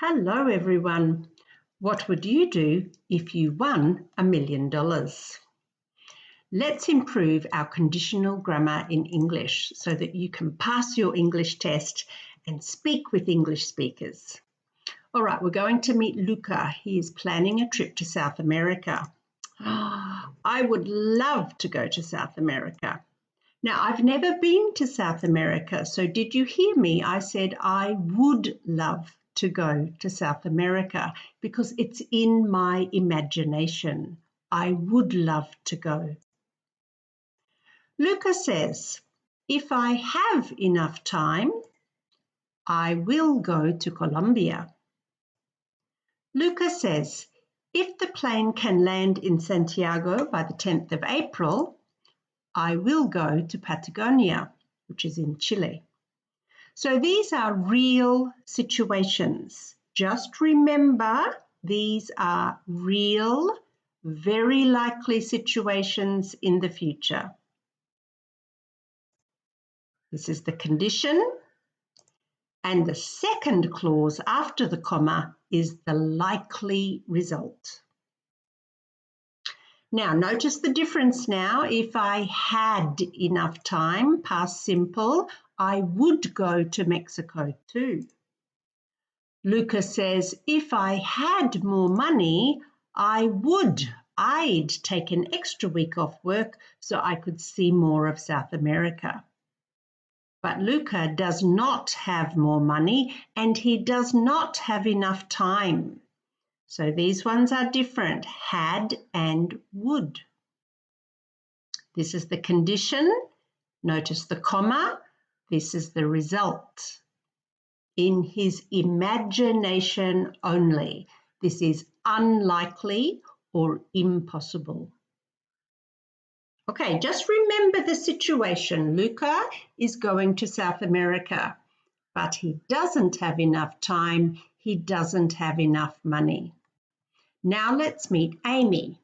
Hello everyone. What would you do if you won $1 million? Let's improve our conditional grammar in English so that you can pass your English test and speak with English speakers. All right, we're going to meet Luca. He is planning a trip to South America. I would love to go to South America. Now, I've never been to South America, so did you hear me? I said I would love to go to South America because it's in my imagination. I would love to go. Luca says, if I have enough time, I will go to Colombia. Luca says, if the plane can land in Santiago by the 10th of April, I will go to Patagonia, which is in Chile. So these are real situations. Just remember, these are real, very likely situations in the future. This is the condition, and the second clause after the comma is the likely result. Now, notice the difference now. If I had enough time, past simple, I would go to Mexico too. Luca says, if I had more money, I'd take an extra week off work so I could see more of South America. But Luca does not have more money and he does not have enough time. So these ones are different, had and would. This is the condition. Notice the comma. This is the result. In his imagination only. This is unlikely or impossible. Okay, just remember the situation. Luca is going to South America, but he doesn't have enough time. He doesn't have enough money. Now let's meet Amy.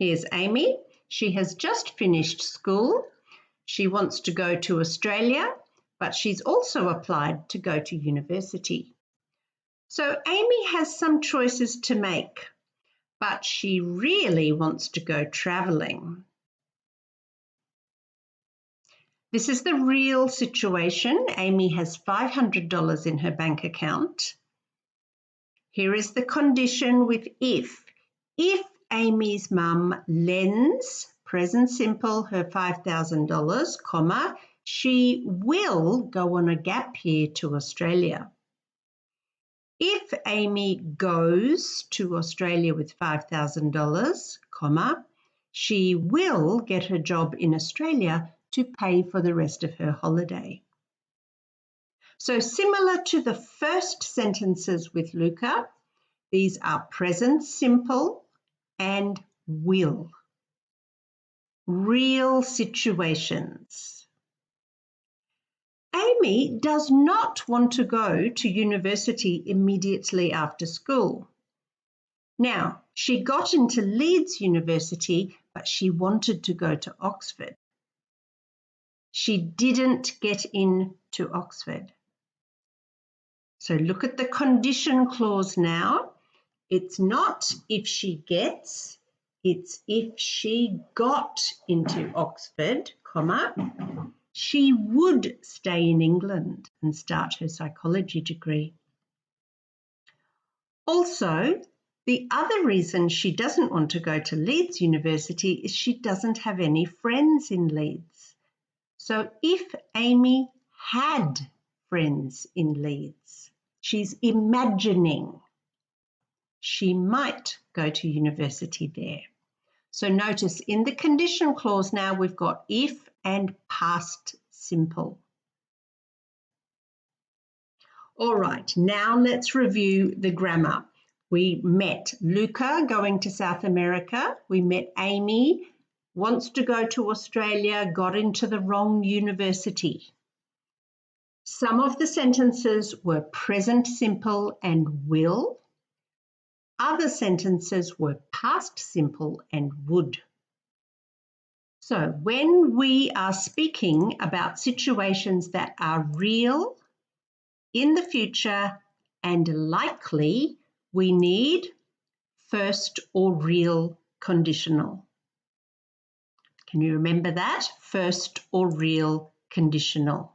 Here's Amy. She has just finished school. She wants to go to Australia, but she's also applied to go to university. So Amy has some choices to make, but she really wants to go traveling. This is the real situation. Amy has $500 in her bank account. Here is the condition with if. If Amy's mum lends, present simple, her $5,000, comma, she will go on a gap year to Australia. If Amy goes to Australia with $5,000, comma, she will get her job in Australia to pay for the rest of her holiday. So similar to the first sentences with Luca, these are present simple and will. Real situations. Amy does not want to go to university immediately after school. Now, she got into Leeds University, but she wanted to go to Oxford. She didn't get into Oxford. So look at the condition clause now. It's not if she gets, it's if she got into Oxford, comma, she would stay in England and start her psychology degree. Also, the other reason she doesn't want to go to Leeds University is she doesn't have any friends in Leeds. So if Amy had friends in Leeds, she's imagining she might go to university there. So notice in the condition clause now we've got if and past simple. All right, now let's review the grammar. We met Luca going to South America. We met Amy, wants to go to Australia, got into the wrong university. Some of the sentences were present simple and will. Other sentences were past simple and would. So when we are speaking about situations that are real, in the future, and likely, we need first or real conditional. Can you remember that? First or real conditional.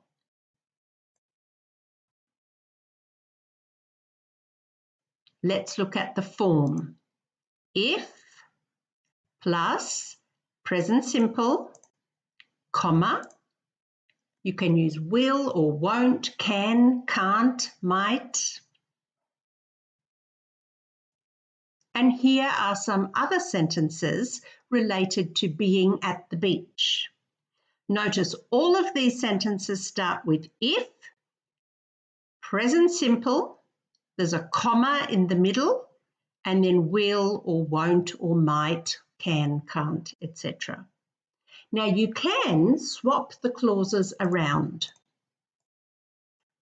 Let's look at the form. If plus present simple, comma, you can use will or won't, can, can't, might. And here are some other sentences related to being at the beach. Notice all of these sentences start with if, present simple, there's a comma in the middle, and then will or won't or might, can, can't, etc. Now you can swap the clauses around,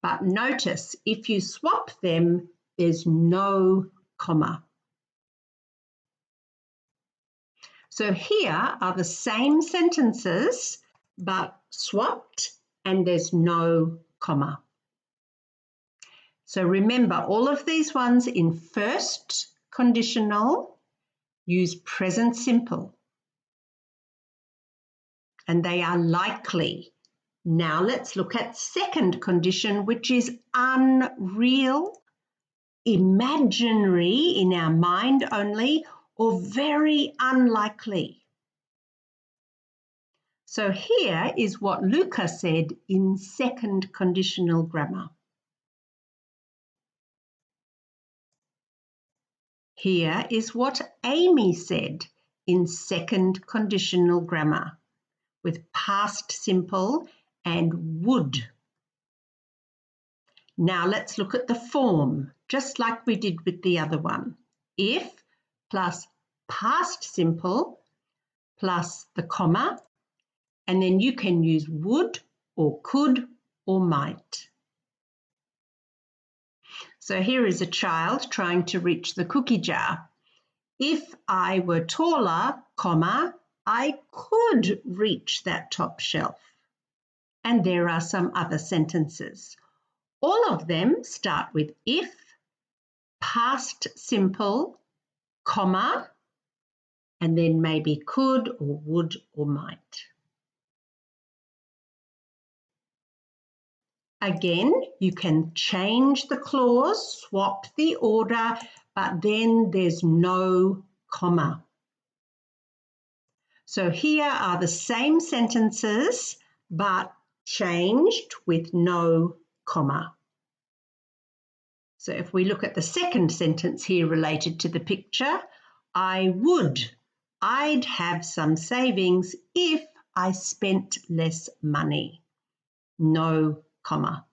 but notice if you swap them, there's no comma. So here are the same sentences, but swapped, and there's no comma. So remember, all of these ones in first conditional use present simple, and they are likely. Now let's look at second condition, which is unreal, imaginary in our mind only, or very unlikely. So here is what Luca said in second conditional grammar. Here is what Amy said in second conditional grammar with past simple and would. Now let's look at the form, just like we did with the other one. If plus past simple plus the comma, and then you can use would or could or might. So here is a child trying to reach the cookie jar. If I were taller, comma, I could reach that top shelf. And there are some other sentences. All of them start with if, past simple, comma, and then maybe could or would or might. Again, you can change the clause, swap the order, but then there's no comma. So here are the same sentences, but changed with no comma. So if we look at the second sentence here related to the picture, I'd have some savings if I spent less money. No comma.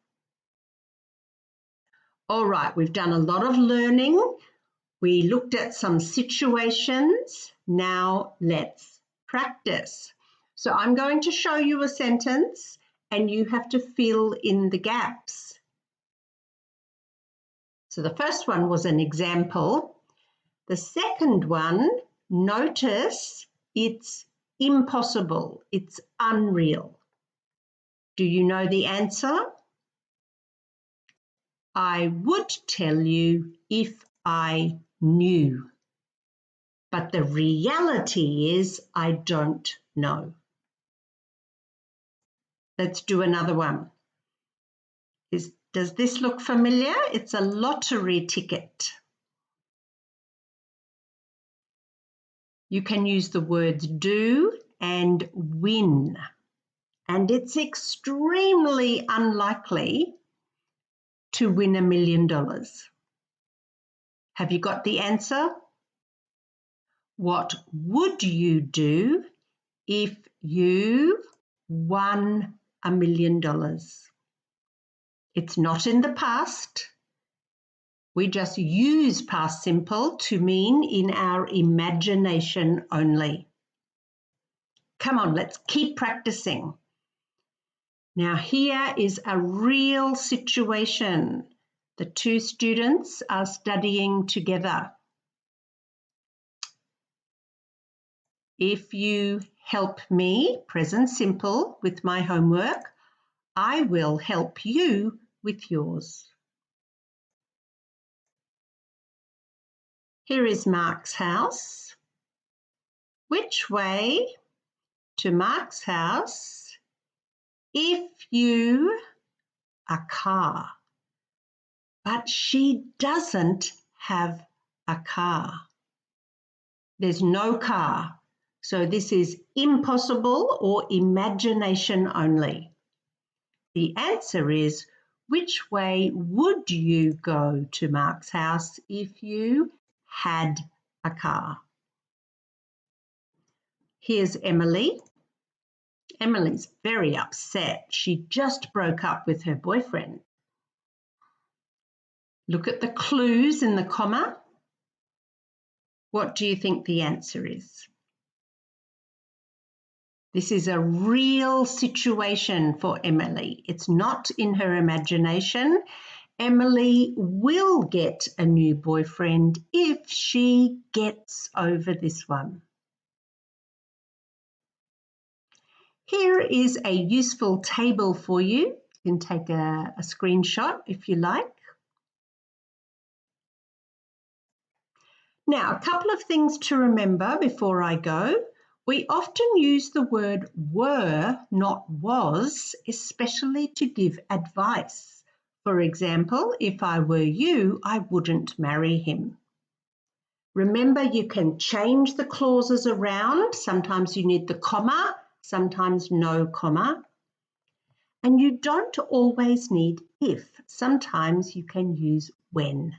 All right, we've done a lot of learning. We looked at some situations. Now let's practice. So I'm going to show you a sentence and you have to fill in the gaps. So the first one was an example. The second one, notice it's impossible, it's unreal. Do you know the answer? I would tell you if I knew, but the reality is I don't know. Let's do another one. Does this look familiar? It's a lottery ticket. You can use the words do and win, and it's extremely unlikely to win $1 million. Have you got the answer? What would you do if you won $1 million? It's not in the past. We just use past simple to mean in our imagination only. Come on, let's keep practicing. Now here is a real situation. The two students are studying together. If you help me, present simple, with my homework, I will help you with yours. Here is Mark's house. Which way to Mark's house if you a car? But she doesn't have a car. There's no car. So this is impossible or imagination only. The answer is, which way would you go to Mark's house if you had a car? Here's Emily. Emily's very upset. She just broke up with her boyfriend. Look at the clues in the comma. What do you think the answer is? This is a real situation for Emily. It's not in her imagination. Emily will get a new boyfriend if she gets over this one. Here is a useful table for you. You can take a screenshot if you like. Now, a couple of things to remember before I go. We often use the word were, not was, especially to give advice. For example, if I were you, I wouldn't marry him. Remember, you can change the clauses around. Sometimes you need the comma, sometimes no comma. And you don't always need if. Sometimes you can use when.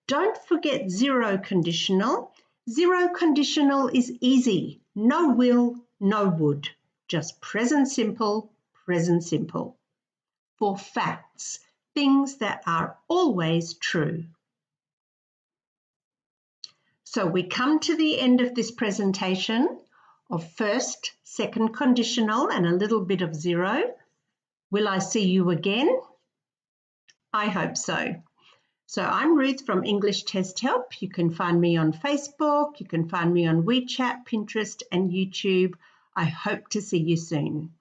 Don't forget zero conditional. Zero conditional is easy. No will, no would. Just present simple, present simple. For facts, things that are always true. So we come to the end of this presentation of first, second conditional and a little bit of zero. Will I see you again? I hope so. So I'm Ruth from English Test Help. You can find me on Facebook, you can find me on WeChat, Pinterest and YouTube. I hope to see you soon.